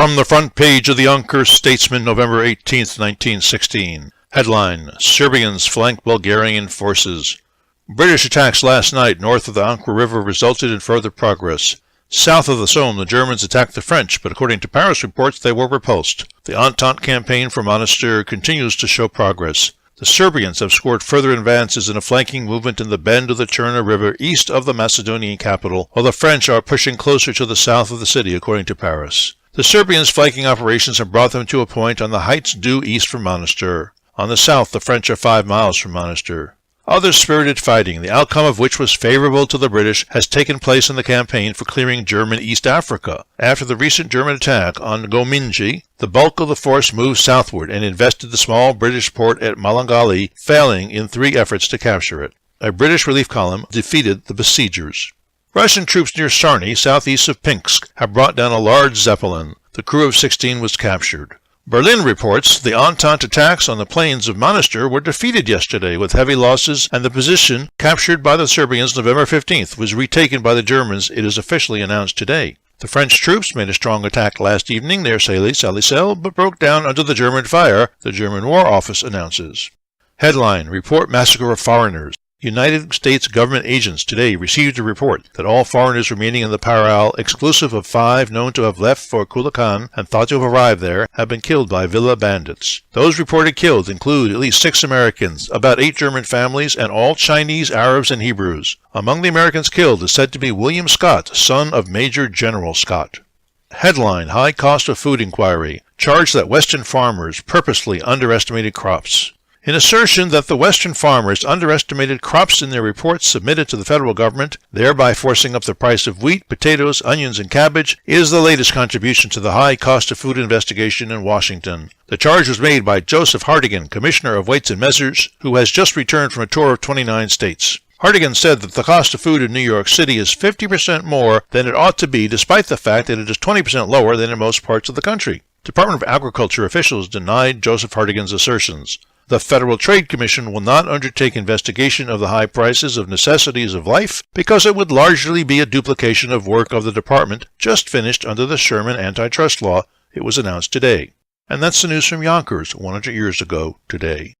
From the front page of the Yonkers Statesman, November 18, 1916. Headline: Serbians flank Bulgarian forces. British attacks last night north of the Ankara River resulted in further progress. South of the Somme, the Germans attacked the French, but according to Paris reports, they were repulsed. The Entente campaign for Monastir continues to show progress. The Serbians have scored further advances in a flanking movement in the bend of the Cherna River east of the Macedonian capital, while the French are pushing closer to the south of the city, according to Paris. The Serbians' flanking operations have brought them to a point on the heights due east from Monastir. On the south, the French are 5 miles from Monastir. Other spirited fighting, the outcome of which was favorable to the British, has taken place in the campaign for clearing German East Africa. After the recent German attack on Gominji, the bulk of the force moved southward and invested the small British port at Malangali, failing in 3 efforts to capture it. A British relief column defeated the besiegers. Russian troops near Sarny, southeast of Pinsk, have brought down a large Zeppelin. The crew of 16 was captured. Berlin reports the Entente attacks on the plains of Monastir were defeated yesterday with heavy losses, and the position captured by the Serbians November 15th was retaken by the Germans, it is officially announced today. The French troops made a strong attack last evening near Saly-Salicel, but broke down under the German fire, the German War Office announces. Headline: Report Massacre of Foreigners. United States government agents today received a report that all foreigners remaining in the Paral, exclusive of 5 known to have left for Kulakan and thought to have arrived there, have been killed by villa bandits. Those reported killed include at least 6 Americans, about 8 German families, and all Chinese, Arabs, and Hebrews. Among the Americans killed is said to be William Scott, son of Major General Scott. Headline: High cost of food inquiry. Charge that Western farmers purposely underestimated crops. In assertion that the Western farmers underestimated crops in their reports submitted to the federal government, thereby forcing up the price of wheat, potatoes, onions, and cabbage, is the latest contribution to the high cost of food investigation in Washington. The charge was made by Joseph Hartigan, Commissioner of Weights and Measures, who has just returned from a tour of 29 states. Hartigan said that the cost of food in New York City is 50% more than it ought to be, despite the fact that it is 20% lower than in most parts of the country. Department of Agriculture officials denied Joseph Hartigan's assertions. The Federal Trade Commission will not undertake investigation of the high prices of necessities of life because it would largely be a duplication of work of the department just finished under the Sherman antitrust law, it was announced today. And that's the news from Yonkers 100 years ago today.